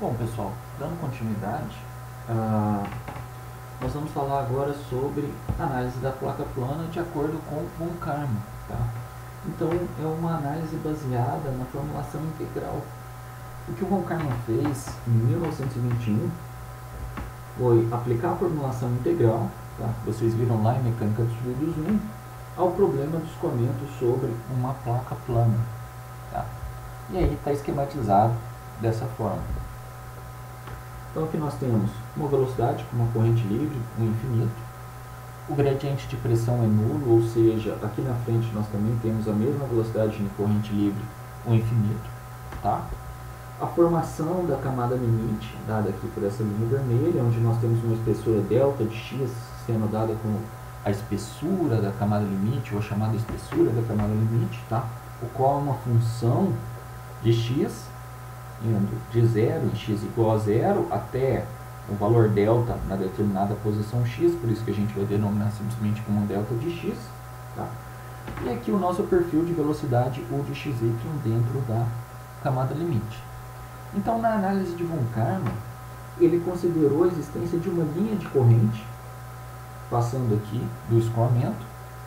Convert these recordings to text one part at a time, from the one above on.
Bom, pessoal, dando continuidade, nós vamos falar agora sobre análise da placa plana de acordo com von Karman. Tá? Então, é uma análise baseada na formulação integral. O que o von Karman fez em 1921 foi aplicar a formulação integral, tá? Vocês viram lá em Mecânica dos Fluidos 1, ao problema do escoamento sobre uma placa plana. Tá? E aí está esquematizado dessa forma. Então aqui nós temos uma velocidade com uma corrente livre, um infinito. O gradiente de pressão é nulo, ou seja, aqui na frente nós também temos a mesma velocidade de corrente livre, um infinito. Tá? A formação da camada limite, dada aqui por essa linha vermelha, onde nós temos uma espessura delta de x sendo dada com a espessura da camada limite, ou a chamada espessura da camada limite, tá? O qual é uma função de x, indo de 0 em x igual a 0 até o valor delta na determinada posição x, por isso que a gente vai denominar simplesmente como delta de x. Tá? E aqui o nosso perfil de velocidade U de xy dentro da camada limite. Então, na análise de von Karman, ele considerou a existência de uma linha de corrente, passando aqui do escoamento,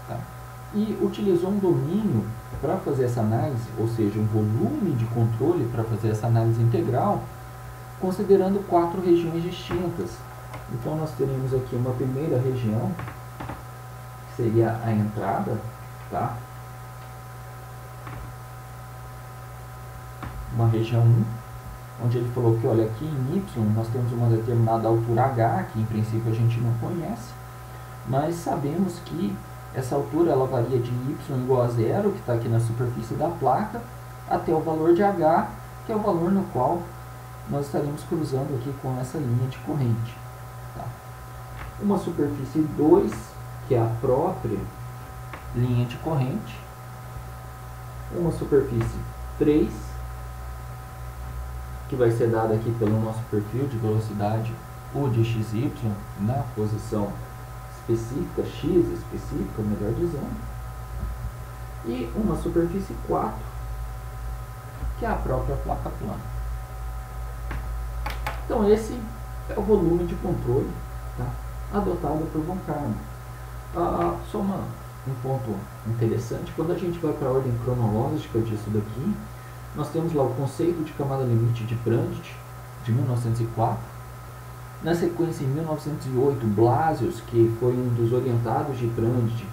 tá? E utilizou um domínio para fazer essa análise, ou seja, um volume de controle para fazer essa análise integral, considerando 4 regiões distintas. Então, nós teremos aqui uma primeira região, que seria a entrada, tá? Uma região 1, onde ele falou que, olha, aqui em Y nós temos uma determinada altura H, que em princípio a gente não conhece, mas sabemos que essa altura ela varia de Y igual a 0, que está aqui na superfície da placa, até o valor de H, que é o valor no qual nós estaremos cruzando aqui com essa linha de corrente. Tá? Uma superfície 2, que é a própria linha de corrente. Uma superfície 3, que vai ser dada aqui pelo nosso perfil de velocidade U de xy na posição específica, x específica, melhor dizendo. E uma superfície 4, que é a própria placa plana. Então esse é o volume de controle, tá, adotado por von Karman. Só um ponto interessante, quando a gente vai para a ordem cronológica disso daqui, nós temos lá o conceito de camada limite de Brandt, de 1904. Na sequência, em 1908, Blasius, que foi um dos orientados de Brandt,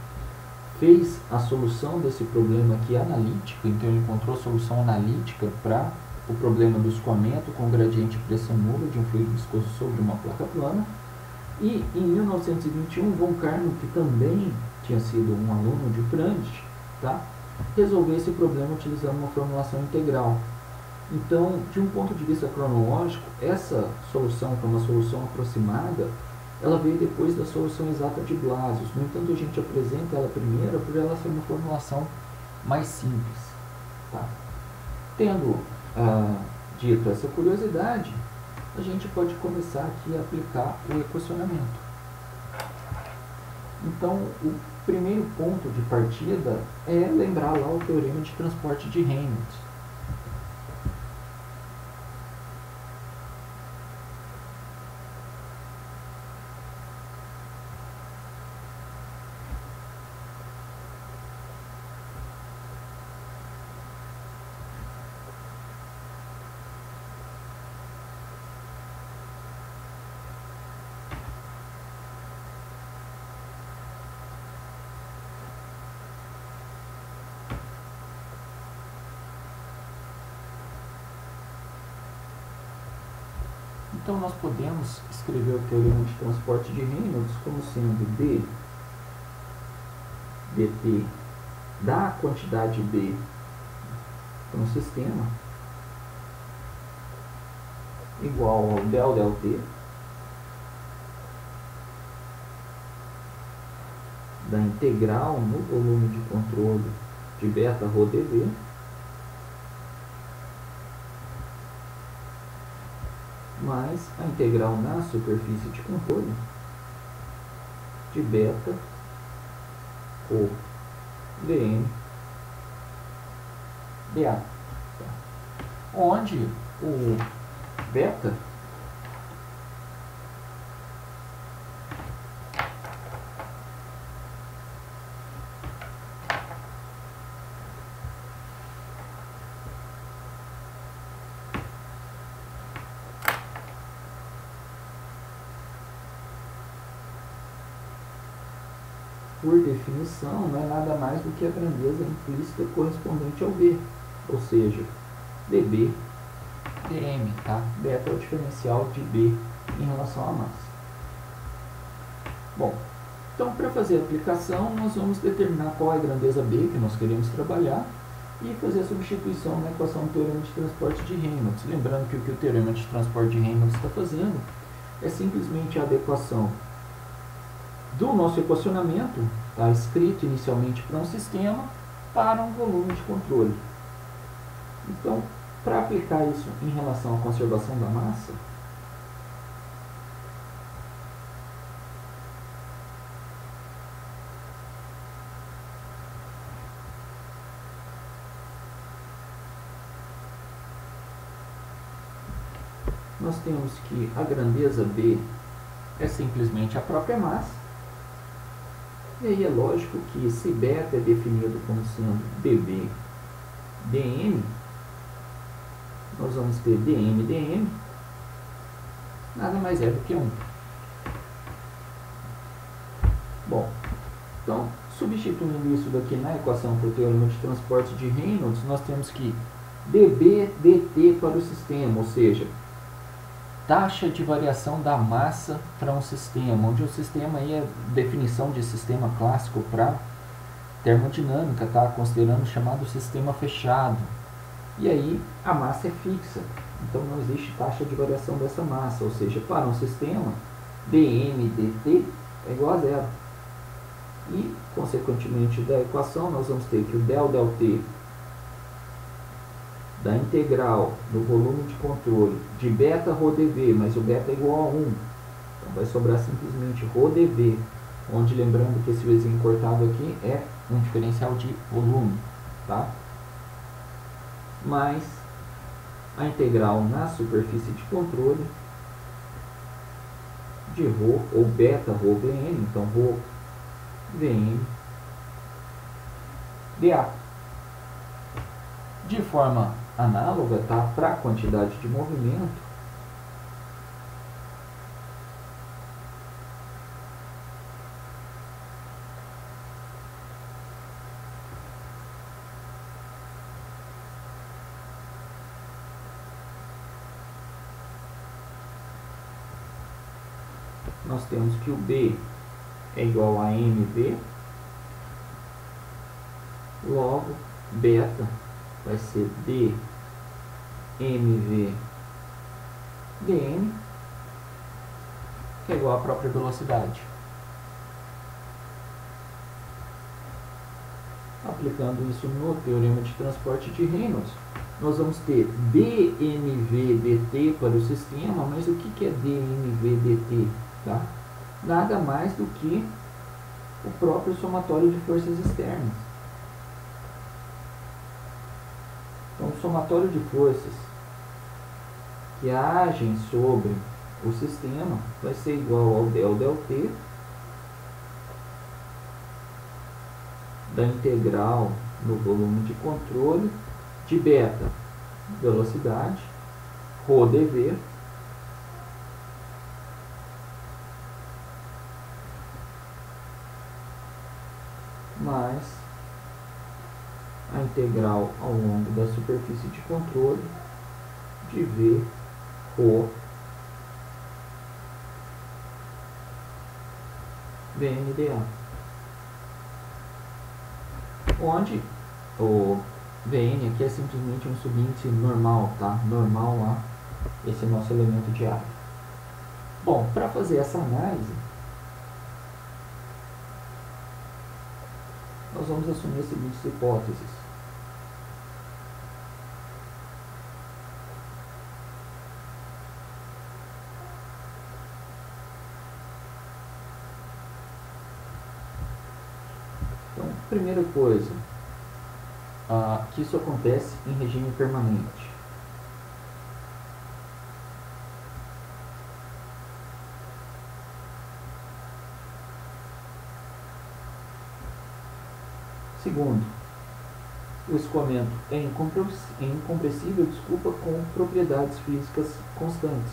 fez a solução desse problema aqui analítico. Então ele encontrou a solução analítica para o problema do escoamento com gradiente de pressão nula de um fluido viscoso sobre uma placa plana. E em 1921, von Karman, que também tinha sido um aluno de Brandt, tá, resolver esse problema utilizando uma formulação integral. Então, de um ponto de vista cronológico, essa solução, que é uma solução aproximada, ela veio depois da solução exata de Blasius. No entanto, a gente apresenta ela primeiro por ela ser uma formulação mais simples. Tá? Tendo dito essa curiosidade, a gente pode começar aqui a aplicar o equacionamento. Então, o primeiro ponto de partida é lembrar lá o teorema de transporte de Reynolds. Então, nós podemos escrever o teorema de transporte de Reynolds como sendo d dt da quantidade B para um sistema igual ao del t da integral no volume de controle de beta rho dV mais a integral na superfície de controle de beta rho dN dA, onde o beta por definição, não é nada mais do que a grandeza implícita correspondente ao B, ou seja, dB dm, tá? Beta é o diferencial de B em relação à massa. Bom, então para fazer a aplicação, nós vamos determinar qual é a grandeza B que nós queremos trabalhar e fazer a substituição na equação do teorema de transporte de Reynolds. Lembrando que o que o teorema de transporte de Reynolds está fazendo é simplesmente a adequação do nosso equacionamento, tá, escrito inicialmente para um sistema, para um volume de controle. Então, para aplicar isso em relação à conservação da massa, nós temos que a grandeza B é simplesmente a própria massa. E aí é lógico que se beta é definido como sendo dB dm, nós vamos ter dm dm, nada mais é do que 1. Bom, então, substituindo isso daqui na equação para o teorema de transporte de Reynolds, nós temos que dB dt para o sistema, ou seja, taxa de variação da massa para um sistema, onde o sistema aí é definição de sistema clássico para termodinâmica, tá? Considerando o chamado sistema fechado. E aí a massa é fixa, então não existe taxa de variação dessa massa, ou seja, para um sistema, dm dt é igual a zero. E, consequentemente, da equação, nós vamos ter que o del t da integral do volume de controle de beta rho dV, mas o beta é igual a 1. Então vai sobrar simplesmente rho dV, onde lembrando que esse Vzinho cortado aqui é um diferencial de volume, tá? Mais a integral na superfície de controle de rho ou beta rho Vm, então rho Vm dA. De forma análoga, tá, para a quantidade de movimento, nós temos que o B é igual a mv, logo beta vai ser dmv dm, que é igual à própria velocidade. Aplicando isso no teorema de transporte de Reynolds, nós vamos ter dmv dt para o sistema, mas o que é dmv dt? Tá? Nada mais do que o próprio somatório de forças externas. Então, o somatório de forças que agem sobre o sistema vai ser igual ao del t da integral no volume de controle de beta, velocidade, rho dV, mais a integral ao longo da superfície de controle de V rho VNDA, onde o Vn aqui é simplesmente um subíndice normal, tá? Normal a esse nosso elemento de área. Bom, para fazer essa análise, nós vamos assumir as seguintes hipóteses. Então, primeira coisa, que isso acontece em regime permanente. Segundo, o escoamento é incompressível, com propriedades físicas constantes.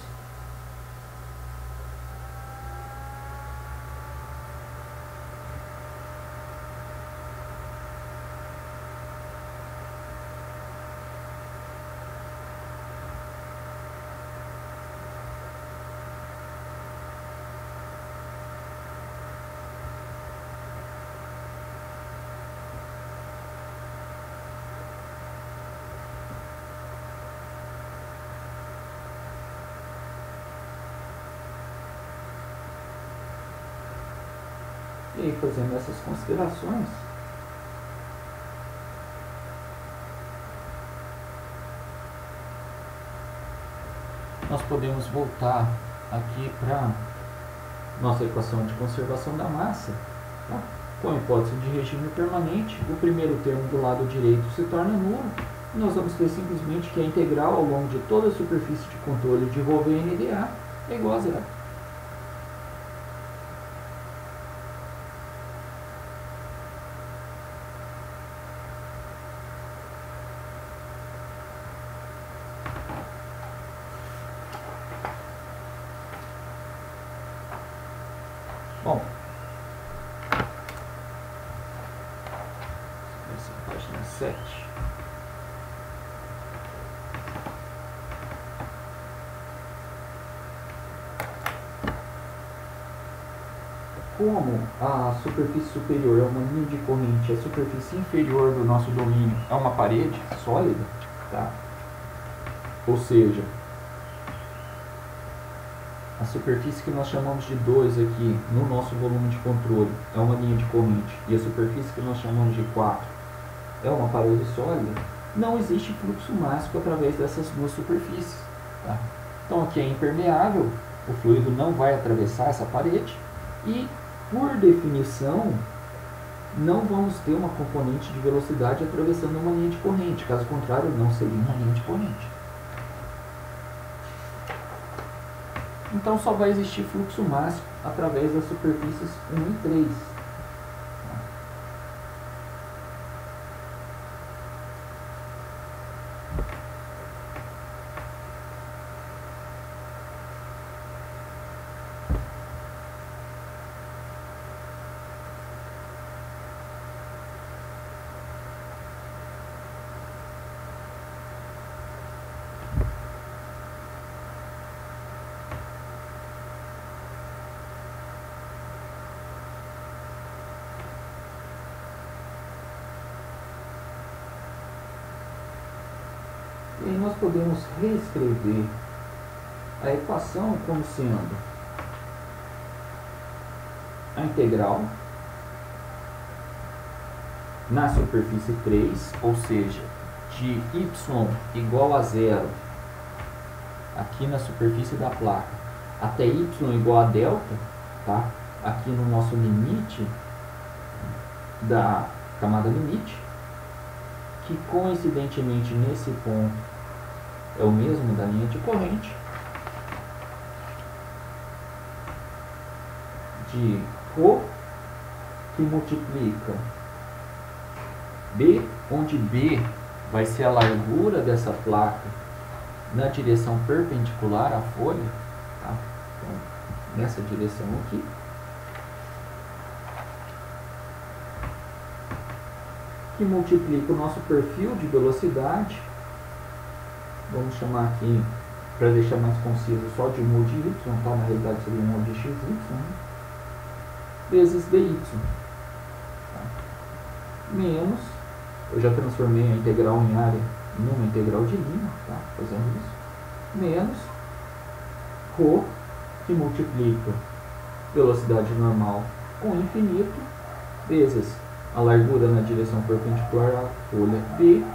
E aí, fazendo essas considerações, nós podemos voltar aqui para nossa equação de conservação da massa, tá? Com a hipótese de regime permanente, o primeiro termo do lado direito se torna nulo, e nós vamos ter simplesmente que a integral ao longo de toda a superfície de controle de ρ vezes NDA é igual a zero. Bom, essa é a página 7. Como a superfície superior é uma linha de corrente, a superfície inferior do nosso domínio é uma parede sólida, tá? Ou seja, a superfície que nós chamamos de 2 aqui no nosso volume de controle é uma linha de corrente e a superfície que nós chamamos de 4 é uma parede sólida, não existe fluxo mássico através dessas duas superfícies, tá? Então aqui é impermeável, o fluido não vai atravessar essa parede e, por definição, não vamos ter uma componente de velocidade atravessando uma linha de corrente, caso contrário não seria uma linha de corrente. Então só vai existir fluxo máximo através das superfícies 1 e 3. E aí nós podemos reescrever a equação como sendo a integral na superfície 3, ou seja, de y igual a zero aqui na superfície da placa até y igual a delta, tá? Aqui no nosso limite da camada limite, que coincidentemente nesse ponto é o mesmo da linha de corrente, de ρ que multiplica B, onde B vai ser a largura dessa placa na direção perpendicular à folha, tá? Então, nessa direção aqui, que multiplica o nosso perfil de velocidade, vamos chamar aqui, para deixar mais conciso, só de μ de y, tá? Na realidade seria μ de xy, né? Vezes dy. Tá? Menos, eu já transformei a integral em área numa integral de linha, tá? Fazendo isso. Menos ρ, que multiplica velocidade normal com infinito, vezes a largura na direção perpendicular à folha B,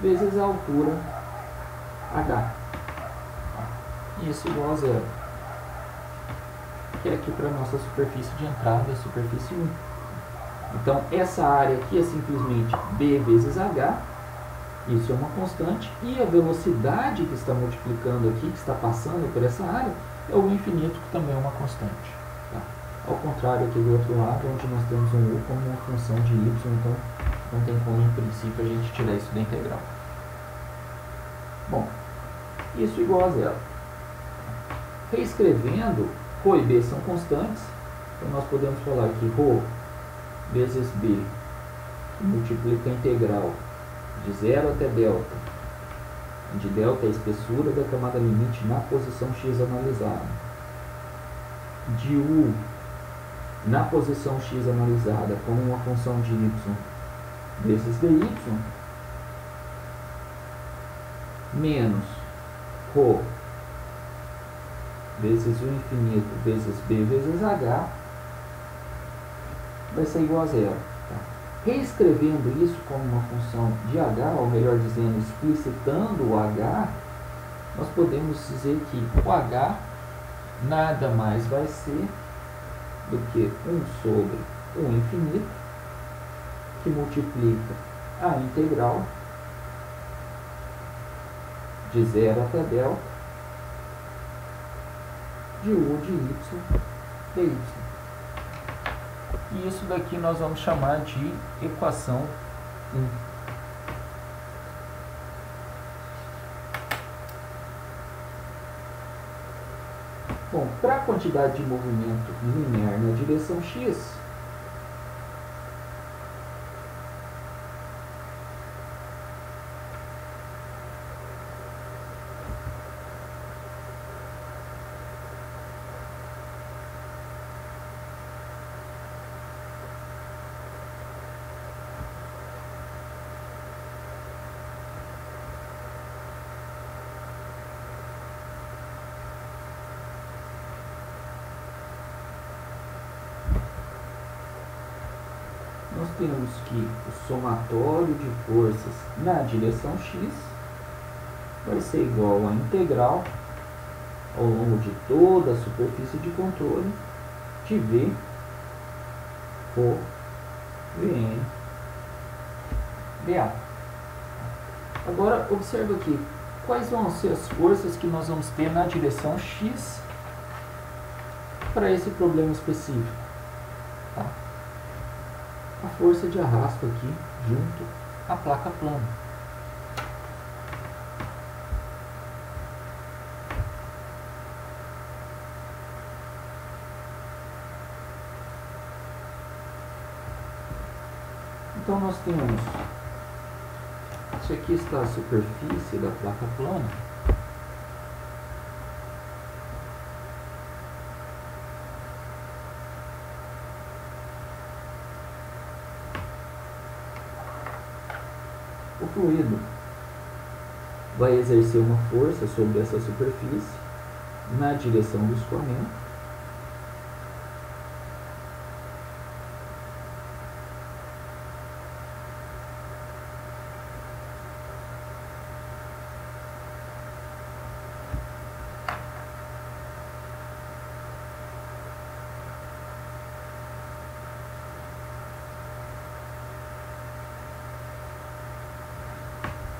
vezes a altura H. Isso igual a zero. Que é aqui para a nossa superfície de entrada, superfície 1. Então, essa área aqui é simplesmente B vezes H. Isso é uma constante. E a velocidade que está multiplicando aqui, que está passando por essa área, é o infinito, que também é uma constante. Tá? Ao contrário aqui do outro lado, onde nós temos um U como uma função de Y, então Não tem como, em princípio, a gente tirar isso da integral. Bom, isso igual a zero. Reescrevendo, ρ e b são constantes. Então, nós podemos falar que ρ vezes b, que multiplica a integral de 0 até delta, onde delta é a espessura da camada limite na posição x analisada, de u na posição x analisada como uma função de y vezes dy, menos ρ vezes o infinito vezes b vezes h, vai ser igual a zero. Tá? Reescrevendo isso como uma função de h, ou melhor dizendo, explicitando o h, nós podemos dizer que o h nada mais vai ser do que 1 sobre o infinito, que multiplica a integral de 0 até delta de u de y dy. E isso daqui nós vamos chamar de equação 1. Bom, para a quantidade de movimento linear na direção x, nós temos que o somatório de forças na direção x vai ser igual à integral ao longo de toda a superfície de controle de V por Vn dA. Agora, observa aqui, quais vão ser as forças que nós vamos ter na direção x para esse problema específico. Tá? A força de arrasto aqui junto à placa plana. Então nós temos, isso aqui está a superfície da placa plana. O fluido vai exercer uma força sobre essa superfície na direção do escoamento.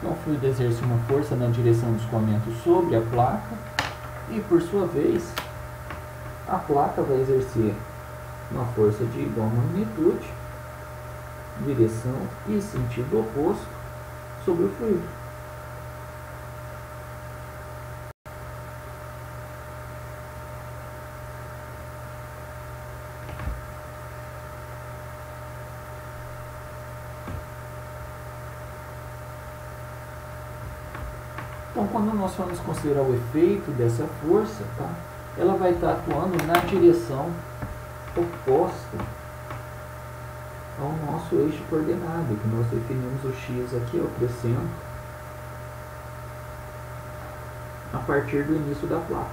Então, o fluido exerce uma força na direção do escoamento sobre a placa e, por sua vez, a placa vai exercer uma força de igual magnitude, direção e sentido oposto sobre o fluido. Então, quando nós formos considerar o efeito dessa força, tá, ela vai estar atuando na direção oposta ao nosso eixo coordenado, que nós definimos o x aqui, ó, crescendo a partir do início da placa.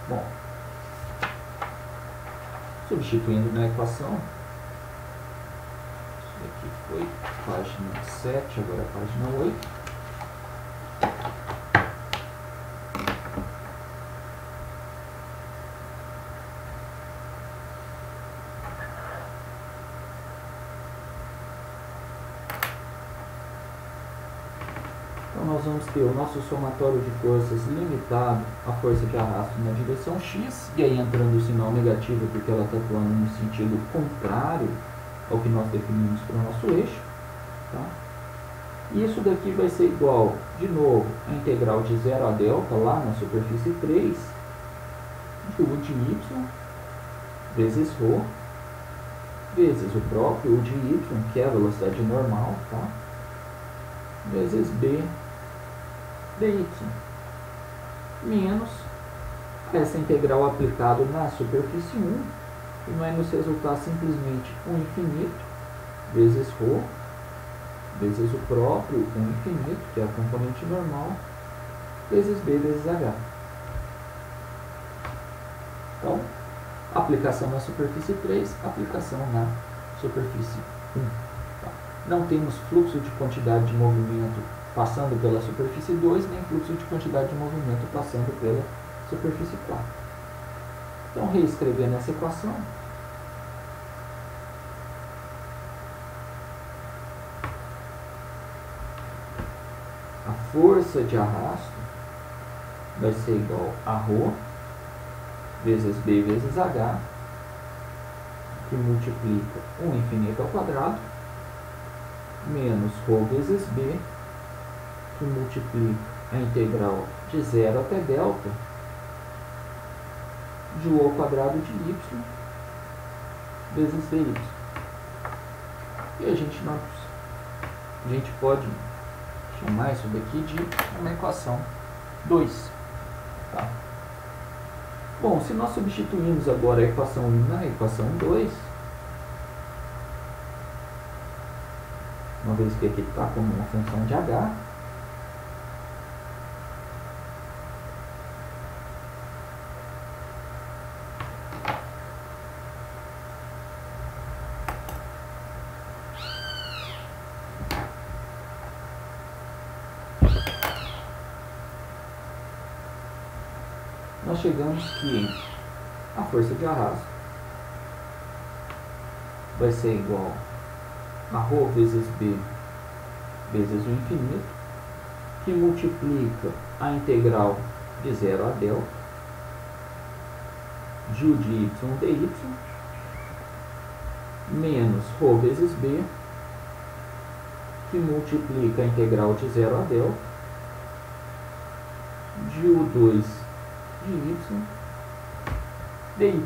Bom, substituindo na equação, aqui foi página 7, agora a página 8. Então nós nós vamos ter o nosso somatório de forças limitado à força de arrasto na direção X, e aí entrando o sinal negativo porque ela está atuando no sentido contrário ao que nós definimos para o nosso eixo. Tá? E isso daqui vai ser igual, de novo, a integral de 0 a delta lá na superfície 3, de U de y, vezes ρ, vezes o próprio U de y, que é a velocidade normal, tá? Vezes b dy, menos essa integral aplicada na superfície 1, que vai nos resultar simplesmente 1 infinito, vezes ρ, vezes o próprio 1 infinito, que é a componente normal, vezes b vezes h. Então, aplicação na superfície 3, aplicação na superfície 1. Tá? Não temos fluxo de quantidade de movimento passando pela superfície 2, nem fluxo de quantidade de movimento passando pela superfície 4. Então, reescrevendo essa equação, a força de arrasto vai ser igual a ρ vezes b vezes h, que multiplica 1 infinito ao quadrado, menos ρ vezes b, que multiplica a integral de 0 até delta, de u ao quadrado de y, vezes dy. E a gente pode chamar isso daqui de uma equação 2. Tá? Bom, se nós substituirmos agora a equação 1 na equação 2, uma vez que aqui está como uma função de h, nós chegamos que a força de arrasto vai ser igual a ρ vezes b vezes o infinito, que multiplica a integral de 0 a delta de u de y dy, menos ρ vezes b, que multiplica a integral de 0 a delta de u2 de y dy.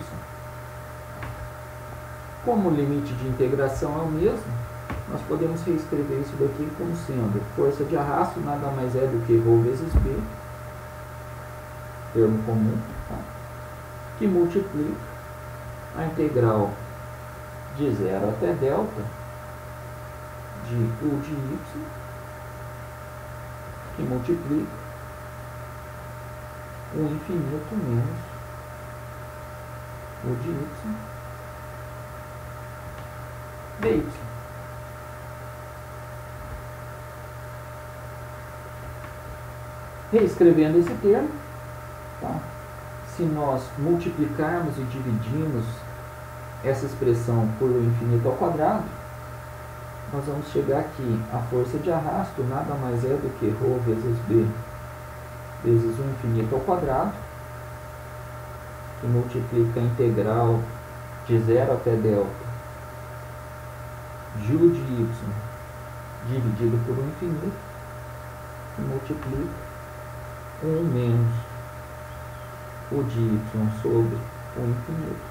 Como o limite de integração é o mesmo, nós podemos reescrever isso daqui como sendo força de arrasto nada mais é do que ρ vezes b, termo comum, tá? Que multiplica a integral de 0 até delta de u de y, que multiplica 1 infinito menos u de y dy. Reescrevendo esse termo, tá? Se nós multiplicarmos e dividirmos essa expressão por o infinito ao quadrado, nós vamos chegar aqui, a força de arrasto nada mais é do que ρ vezes b vezes o infinito ao quadrado, que multiplica a integral de 0 até delta de u de y dividido por 1 infinito, que multiplica 1 menos o de y sobre o infinito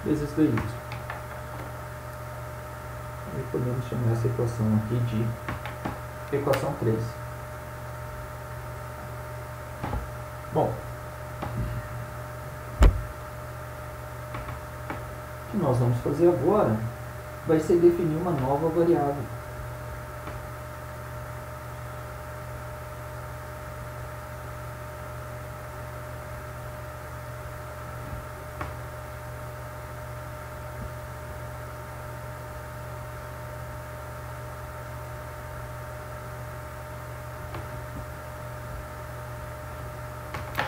vezes dy. Aí podemos chamar essa equação aqui de equação 3. Bom, o que nós vamos fazer agora vai ser definir uma nova variável.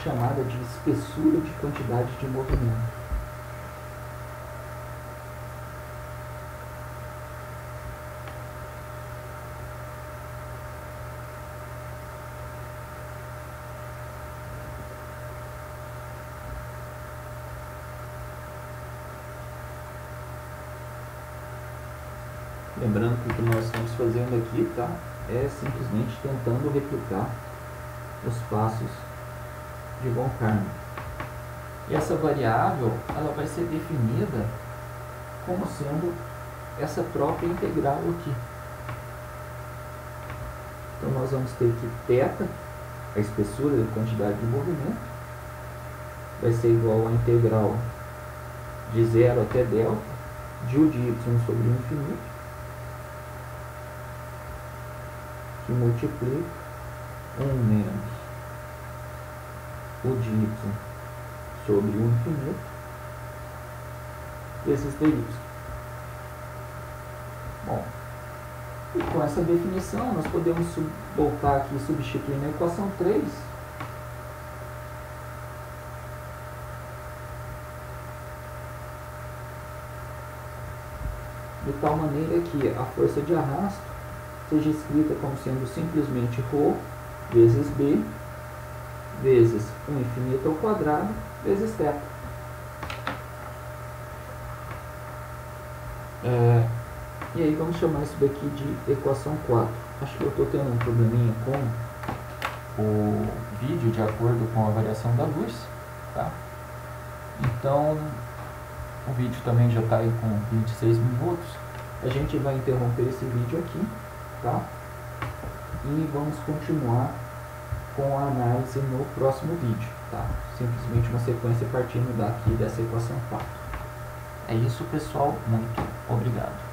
Chamada de espessura de quantidade de movimento. Lembrando que o que nós estamos fazendo aqui, tá, é simplesmente tentando replicar os passos de von Karman. E essa variável, ela vai ser definida como sendo essa própria integral aqui. Então nós vamos ter que θ, a espessura da quantidade de movimento, vai ser igual a integral de 0 até delta de u de y sobre o infinito, que multiplica 1 menos u de y sobre o infinito vezes dy. Bom, e com essa definição nós podemos voltar aqui e substituir na equação 3. De tal maneira que a força de arrasto seja escrita como sendo simplesmente ρ vezes B vezes 1 infinito ao quadrado vezes θ. E aí vamos chamar isso daqui de equação 4. Acho que eu estou tendo um probleminha com o vídeo de acordo com a variação da luz, tá? Então o vídeo também já está aí com 26 minutos. A gente vai interromper esse vídeo aqui, tá? E vamos continuar com a análise no próximo vídeo, tá? Simplesmente uma sequência partindo daqui dessa equação 4. É isso, pessoal. Muito obrigado.